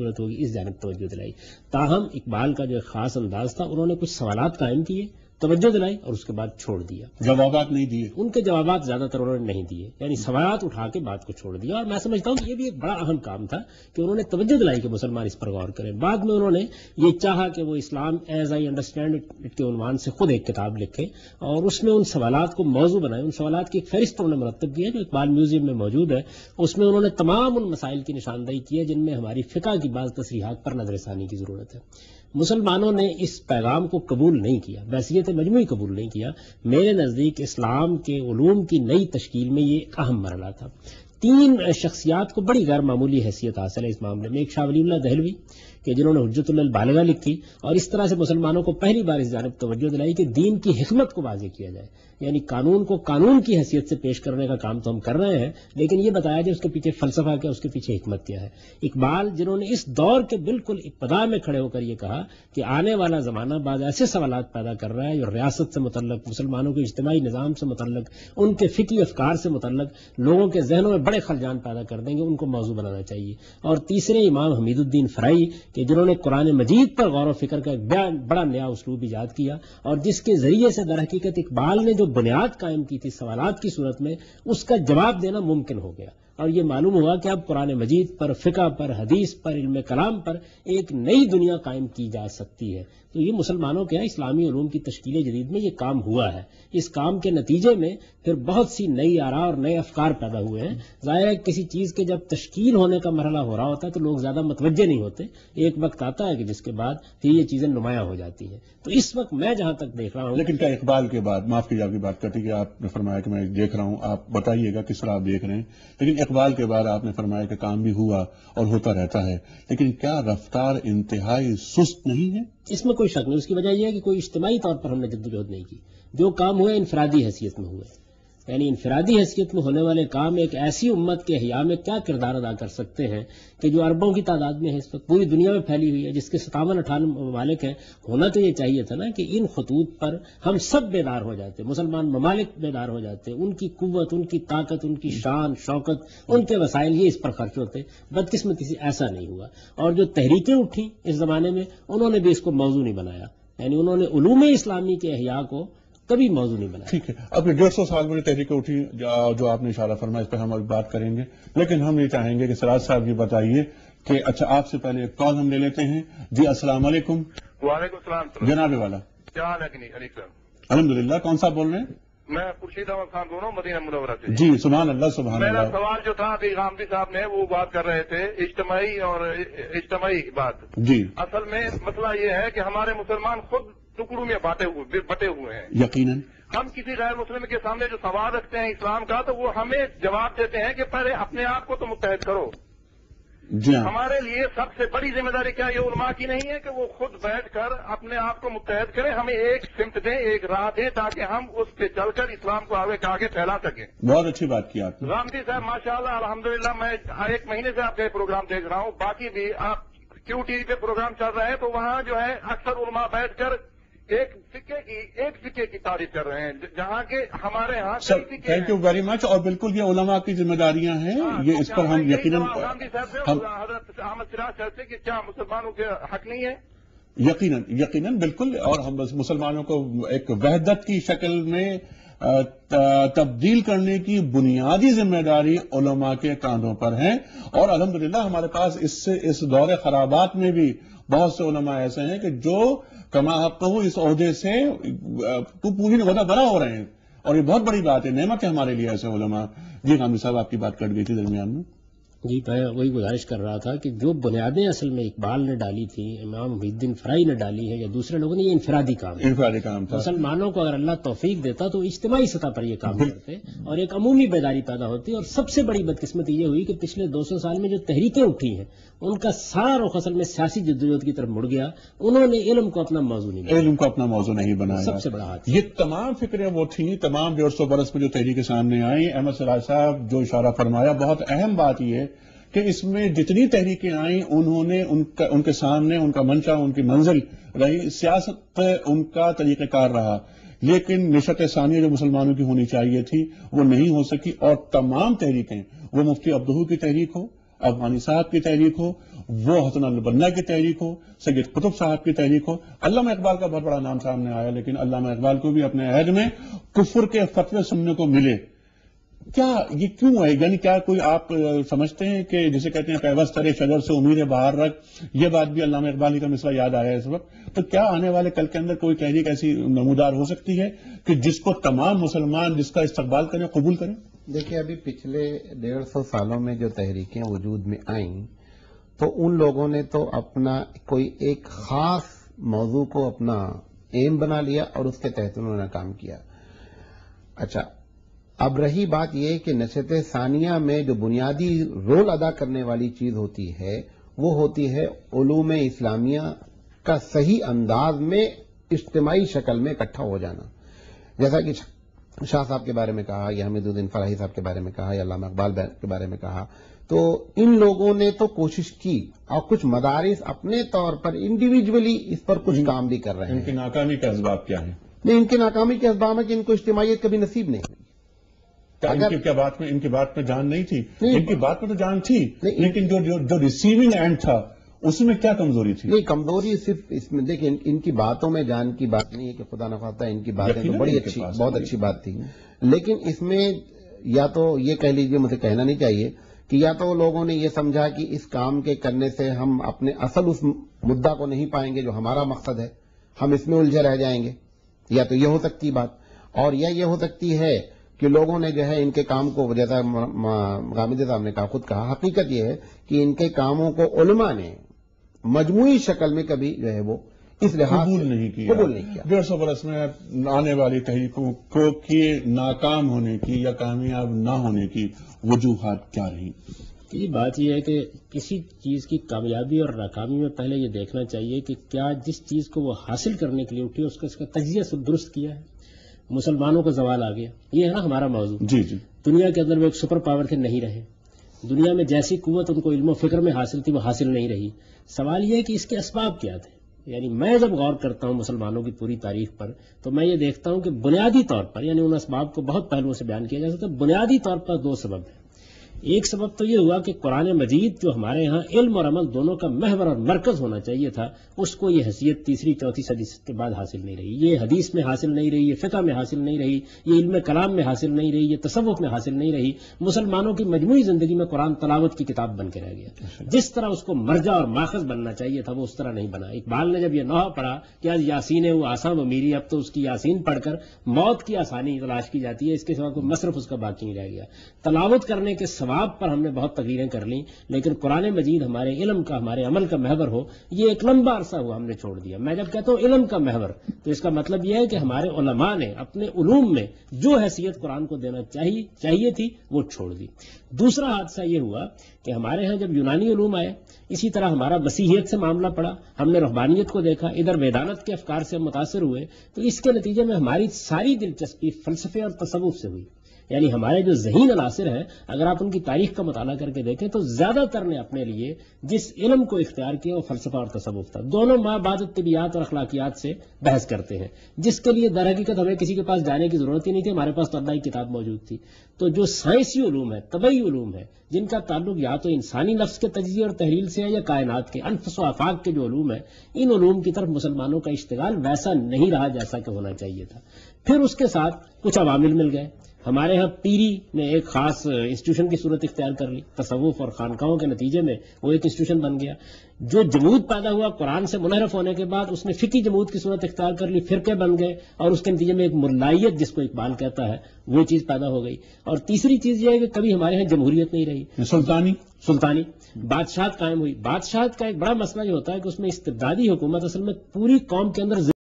صورت ہوگی، اس جانب توجہ دلائی. تاہم اقبال کا جو خاص انداز تھا، انہوں نے کچھ سوالات قائم کیے، توجہ دلائی اور اس کے بعد چھوڑ دیا. جوابات نہیں دیے، ان کے جوابات زیادہ تر انہوں نے نہیں دیے، یعنی سوالات اٹھا کے بات کو چھوڑ دیا. اور میں سمجھتا ہوں کہ یہ بھی ایک بڑا اہم کام تھا کہ انہوں نے توجہ دلائی کہ مسلمان اس پر غور کریں. بعد میں انہوں نے یہ چاہا کہ وہ اسلام ایز آئی انڈرسٹینڈ اٹ کے عنوان سے خود ایک کتاب لکھے اور اس میں ان سوالات کو موضوع بنائے. ان سوالات کی ایک فہرست انہوں نے مرتب کی ہے جو اقبال میوزیم میں موجود ہے. اس میں انہوں نے تمام ان مسائل کی نشاندہی کی ہے جن میں ہماری فقہ کی بعض تصریحات پر نظر ثانی کی ضرورت ہے. مسلمانوں نے اس پیغام کو قبول نہیں کیا، بحثیت مجموعی قبول نہیں کیا. میرے نزدیک اسلام کے علوم کی نئی تشکیل میں یہ ایک اہم مرحلہ تھا. 3 شخصیات کو بڑی غیر معمولی حیثیت حاصل ہے اس معاملے میں. ایک شاہ ولی اللہ دہلوی کہ جنہوں نے حجت البالغہ لکھی اور اس طرح سے مسلمانوں کو پہلی بار اس جانب توجہ دلائی کہ دین کی حکمت کو واضح کیا جائے، یعنی قانون کو قانون کی حیثیت سے پیش کرنے کا کام تو ہم کر رہے ہیں لیکن یہ بتایا جائے اس کے پیچھے فلسفہ کیا، اس کے پیچھے حکمت کیا ہے. اقبال جنہوں نے اس دور کے بالکل ابتدا میں کھڑے ہو کر یہ کہا کہ آنے والا زمانہ بعض ایسے سوالات پیدا کر رہا ہے جو ریاست سے متعلق، مسلمانوں کے اجتماعی نظام سے متعلق، ان کے فقہی افکار سے متعلق لوگوں کے ذہنوں میں بڑے خلجان پیدا کر دیں گے، ان کو موضوع بنانا چاہیے. اور تیسرے امام حمید الدین فرائی کہ جنہوں نے قرآن مجید پر غور و فکر کا ایک بڑا نیا اسلوب ایجاد کیا اور جس کے ذریعے سے در حقیقت اقبال نے جو بنیاد قائم کی تھی سوالات کی صورت میں، اس کا جواب دینا ممکن ہو گیا. اور یہ معلوم ہوا کہ اب قرآن مجید پر، فقہ پر، حدیث پر، علم کلام پر ایک نئی دنیا قائم کی جا سکتی ہے. تو یہ مسلمانوں کے اسلامی علوم کی تشکیل جدید میں یہ کام ہوا ہے. اس کام کے نتیجے میں پھر بہت سی نئی آراء اور نئے افکار پیدا ہوئے ہیں. ظاہر ہے کسی چیز کے جب تشکیل ہونے کا مرحلہ ہو رہا ہوتا ہے تو لوگ زیادہ متوجہ نہیں ہوتے. ایک وقت آتا ہے کہ جس کے بعد پھر یہ چیزیں نمایاں ہو جاتی ہیں. تو اس وقت میں جہاں تک دیکھ رہا ہوں، لیکن کیا اقبال کے بعد، معاف کیجیے آپ کی بات کرتی کہ آپ نے فرمایا کہ میں دیکھ رہا ہوں، آپ بتائیے گا کس طرح آپ دیکھ رہے ہیں، لیکن اقبال کے بعد آپ نے فرمایا کہ کام بھی ہوا اور ہوتا رہتا ہے، لیکن کیا رفتار انتہائی سست نہیں ہے؟ اس میں کوئی شک نہیں. اس کی وجہ یہ ہے کہ کوئی اجتماعی طور پر ہم نے جدوجہد نہیں کی. جو کام ہوئے انفرادی حیثیت میں ہوئے، یعنی انفرادی حیثیت میں ہونے والے کام ایک ایسی امت کے احیاء میں کیا کردار ادا کر سکتے ہیں کہ جو اربوں کی تعداد میں ہے، اس وقت پوری دنیا میں پھیلی ہوئی ہے، جس کے 57-58 ممالک ہیں. ہونا تو یہ چاہیے تھا نا کہ ان خطوط پر ہم سب بیدار ہو جاتے، مسلمان ممالک بیدار ہو جاتے، ان کی قوت، ان کی طاقت، ان کی شان شوکت، ان کے وسائل یہ اس پر خرچ ہوتے. بدقسمتی سے ایسا نہیں ہوا. اور جو تحریکیں اٹھیں اس زمانے میں، انہوں نے بھی اس کو موضوع نہیں بنایا، یعنی انہوں نے علوم اسلامی کے احیاء کو کبھی موضوع نہیں بنایا. ٹھیک ہے، اب 150 سال میں تحریکیں اٹھی جو آپ نے اشارہ فرمایا، اس پہ ہم ابھی بات کریں گے، لیکن ہم یہ چاہیں گے کہ سراج صاحب یہ بتائیے کہ اچھا آپ سے پہلے ایک کال ہم لے لیتے ہیں. جی السلام علیکم. وعلیکم السلام جناب والا، کیا حال ہے علی صاحب؟ الحمدللہ. کون صاحب بول رہے ہیں؟ میں خورشید احمد خان بول رہا ہوں مدینہ منورہ سے. جی سبحان اللہ سبحان میرا اللہ. سوال جو تھا ابھی غامدی صاحب نے وہ بات کر رہے تھے اجتماعی بات. جی اصل میں مسئلہ یہ ہے کہ ہمارے مسلمان خود ٹکڑوں میں بٹے ہوئے ہیں. یقیناً ہم کسی غیر مسلم کے سامنے جو سوال رکھتے ہیں اسلام کا تو وہ ہمیں جواب دیتے ہیں کہ پہلے اپنے آپ کو تو متحد کرو. جی ہاں. ہمارے لیے سب سے بڑی ذمہ داری کیا یہ علماء کی نہیں ہے کہ وہ خود بیٹھ کر اپنے آپ کو متحد کریں، ہمیں ایک سمت دیں، ایک راہ دیں تاکہ ہم اس پہ چل کر اسلام کو آگے پھیلا سکیں. بہت اچھی بات کی آپ نے. غامدی صاحب ماشاءاللہ الحمدللہ میں 1 مہینے سے آپ کا پروگرام دیکھ رہا ہوں، باقی بھی آپ کیو ٹی وی پہ پروگرام چل رہے ہیں تو وہاں جو ہے اکثر علماء بیٹھ کر ایک فقے کی تعریف کر رہے ہیں، جہاں کے ہمارے ہاں تھینک یو ویری مچ. اور بالکل یہ علماء کی ذمہ داریاں ہیں، یہ اس پر ہم یقیناً غامدی صاحب سے حضرت احمد سراج صاحب سے کہ کیا مسلمانوں کے حق نہیں ہے؟ یقیناً بالکل. اور ہم بس مسلمانوں کو ایک وحدت کی شکل میں تبدیل کرنے کی بنیادی ذمہ داری علماء کے کاندھوں پر ہے. اور الحمدللہ ہمارے پاس اس دور خرابات میں بھی بہت سے علماء ایسے ہیں کہ جو کما حق ہو اس عہدے سے پوری عہدہ برا ہو رہے ہیں، اور یہ بہت بڑی بات ہے، نعمت ہے ہمارے لیے ایسے علماء. جی غامدی صاحب آپ کی بات کٹ گئی تھی درمیان میں. جی میں وہی گزارش کر رہا تھا کہ جو بنیادیں اصل میں اقبال نے ڈالی تھی، امام محی الدین فرائی نے ڈالی ہے یا دوسرے لوگوں نے، یہ انفرادی کام تھا. مسلمانوں کو اگر اللہ توفیق دیتا تو اجتماعی سطح پر یہ کام کرتے اور ایک عمومی بیداری پیدا ہوتی. اور سب سے بڑی بدقسمتی یہ ہوئی کہ پچھلے 200 سال میں جو تحریکیں اٹھی ہیں ان کا سارا رخ اصل میں سیاسی جدوجہد کی طرف مڑ گیا. انہوں نے علم کو اپنا موضوع نہیں بنایا. سب سے بڑا ہاتھ یہ تمام فکریں وہ تھیں، تمام 150 برس میں جو تحریکیں سامنے آئیں. احمد سراج صاحب جو اشارہ فرمایا، بہت اہم بات یہ کہ اس میں جتنی تحریکیں آئیں انہوں نے ان کے سامنے ان کا منشا، ان کی منزل رہی، سیاست ان کا طریقہ کار رہا، لیکن نشت ثانیہ جو مسلمانوں کی ہونی چاہیے تھی وہ نہیں ہو سکی. اور تمام تحریکیں، وہ مفتی عبدہو کی تحریک ہو، افغانی صاحب کی تحریک ہو، وہ حسن البنا کی تحریک ہو، سید قطب صاحب کی تحریک ہو. علامہ اقبال کا بہت بڑا نام سامنے آیا، لیکن علامہ اقبال کو بھی اپنے عہد میں کفر کے فتوے سننے کو ملے. کیا یہ کیوں ہے؟ یعنی کیا کوئی آپ سمجھتے ہیں کہ جسے کہتے ہیں پیوست ترے شجر سے امید باہر رکھ، یہ بات بھی علامہ اقبال کا مسئلہ یاد آیا اس وقت. تو کیا آنے والے کل کے اندر کوئی تحریک ایسی نمودار ہو سکتی ہے کہ جس کو تمام مسلمان جس کا استقبال کریں، قبول کریں؟ دیکھیے، ابھی پچھلے 150 سالوں میں جو تحریکیں وجود میں آئیں تو ان لوگوں نے تو اپنا کوئی ایک خاص موضوع کو اپنا ایم بنا لیا اور اس کے تحت انہوں نے کام کیا. اچھا، اب رہی بات یہ کہ نشست ثانیہ میں جو بنیادی رول ادا کرنے والی چیز ہوتی ہے وہ ہوتی ہے علوم اسلامیہ کا صحیح انداز میں اجتماعی شکل میں اکٹھا ہو جانا. جیسا کہ شاہ صاحب کے بارے میں کہا، یا حمید الدین فلاحی صاحب کے بارے میں کہا، یا علامہ اقبال کے بارے میں کہا، تو ان لوگوں نے تو کوشش کی اور کچھ مدارس اپنے طور پر انڈیویجولی اس پر کچھ کام بھی کر رہے ہیں. ان کی ناکامی کے اسباب کیا ہیں؟ نہیں، ان کی ناکامی کے اسباب ہے کہ ان کو اجتماعیت کبھی نصیب نہیں ہوئی. ان کی بات میں جان نہیں تھی؟ نہیں، ان کی بات میں تو جان تھی، نہیں، لیکن جو ریسیونگ اینڈ تھا اس میں کیا کمزوری تھی؟ نہیں، کمزوری صرف اس میں دیکھیں، ان کی باتوں میں جان کی بات نہیں ہے کہ خدا نخواستہ ان کی باتیں تو بڑی اچھی، بہت اچھی بات تھی، لیکن اس میں یا تو یہ کہہ لیجئے، مجھے کہنا نہیں چاہیے کہ یا تو لوگوں نے یہ سمجھا کہ اس کام کے کرنے سے ہم اپنے اصل اس مدعا کو نہیں پائیں گے جو ہمارا مقصد ہے، ہم اس میں الجھے رہ جائیں گے. یا تو یہ ہو سکتی بات، اور یا یہ ہو سکتی ہے کہ لوگوں نے جو ہے ان کے کام کو، جیسا غامدی صاحب نے خود کہا، حقیقت یہ ہے کہ ان کے کاموں کو علماء نے مجموعی شکل میں کبھی جو ہے وہ اس لحاظ قبول نہیں کیا. 150 برس میں آنے والی تحریکوں کو کی ناکام ہونے کی یا کامیاب نہ ہونے کی وجوہات کیا رہی؟ یہ بات یہ ہے کہ کسی چیز کی کامیابی اور ناکامی میں پہلے یہ دیکھنا چاہیے کہ کیا جس چیز کو وہ حاصل کرنے کے لیے اٹھی اس کا تجزیہ درست کیا ہے. مسلمانوں کو زوال آ گیا، یہ ہے نا ہمارا موضوع. جی. دنیا کے اندر وہ ایک سپر پاور تھے، نہیں رہے. دنیا میں جیسی قوت ان کو علم و فکر میں حاصل تھی وہ حاصل نہیں رہی. سوال یہ ہے کہ اس کے اسباب کیا تھے. یعنی میں جب غور کرتا ہوں مسلمانوں کی پوری تاریخ پر تو میں یہ دیکھتا ہوں کہ بنیادی طور پر، یعنی ان اسباب کو بہت پہلوؤں سے بیان کیا جا سکتا ہے، بنیادی طور پر 2 سبب ہیں. ایک سبب تو یہ ہوا کہ قرآن مجید جو ہمارے ہاں علم اور عمل دونوں کا محور اور مرکز ہونا چاہیے تھا، اس کو یہ حیثیت 3ری 4تھی صدی کے بعد حاصل نہیں رہی. یہ حدیث میں حاصل نہیں رہی، یہ فقہ میں حاصل نہیں رہی، یہ علم کلام میں حاصل نہیں رہی، یہ تصوف میں حاصل نہیں رہی. مسلمانوں کی مجموعی زندگی میں قرآن تلاوت کی کتاب بن کے رہ گیا. جس طرح اس کو مرجع اور ماخذ بننا چاہیے تھا وہ اس طرح نہیں بنا. اقبال نے جب یہ نوحہ پڑھا کہ آج یاسین ہے وہ آساں و میری، اب تو اس کی یاسین پڑھ کر موت کی آسانی تلاش کی جاتی ہے، اس کے سوا کوئی مصرف اس کا باقی نہیں رہ گیا. تلاوت کرنے کے ثواب پر ہم نے بہت تقریریں کر لیں، لیکن قرآن مجید ہمارے علم کا، ہمارے عمل کا محور ہو، یہ ایک لمبا عرصہ ہوا ہم نے چھوڑ دیا. میں جب کہتا ہوں علم کا محور تو اس کا مطلب یہ ہے کہ ہمارے علماء نے اپنے علوم میں جو حیثیت قرآن کو دینا چاہیے تھی وہ چھوڑ دی. دوسرا حادثہ یہ ہوا کہ ہمارے ہاں جب یونانی علوم آئے، اسی طرح ہمارا مسیحیت سے معاملہ پڑا، ہم نے رہبانیت کو دیکھا، ادھر ویدانت کے افکار سے متاثر ہوئے، تو اس کے نتیجے میں ہماری ساری دلچسپی فلسفے اور تصوف سے ہوئی. یعنی ہمارے جو ذہین عناصر ہیں اگر آپ ان کی تاریخ کا مطالعہ کر کے دیکھیں تو زیادہ تر نے اپنے لیے جس علم کو اختیار کیا وہ فلسفہ اور تصوف تھا. دونوں ماں بعد طبیعیات اور اخلاقیات سے بحث کرتے ہیں، جس کے لیے در حقیقت ہمیں کسی کے پاس جانے کی ضرورت ہی نہیں تھی، ہمارے پاس تو اللہ کی کتاب موجود تھی. تو جو سائنسی علوم ہے، طبعی علوم ہے، جن کا تعلق یا تو انسانی نفس کے تجزیے اور تحلیل سے ہے یا کائنات کے انفس و آفاق کے جو علوم ہیں، ان علوم کی طرف مسلمانوں کا اشتغال ویسا نہیں رہا جیسا کہ ہونا چاہیے تھا. پھر اس کے ساتھ کچھ عوامل مل گئے. ہمارے ہاں پیری نے ایک خاص انسٹیٹیوشن کی صورت اختیار کر لی، تصوف اور خانقاہوں کے نتیجے میں وہ ایک انسٹیٹیوشن بن گیا. جو جمود پیدا ہوا قرآن سے منحرف ہونے کے بعد اس نے فقہی جمود کی صورت اختیار کر لی، فرقے بن گئے، اور اس کے نتیجے میں ایک ملائیت جس کو اقبال کہتا ہے وہ چیز پیدا ہو گئی. اور تیسری چیز یہ ہے کہ کبھی ہمارے ہاں جمہوریت نہیں رہی، سلطانی بادشاہت قائم ہوئی. بادشاہت کا ایک بڑا مسئلہ یہ ہوتا ہے کہ اس میں استبدادی حکومت اصل میں پوری قوم کے اندر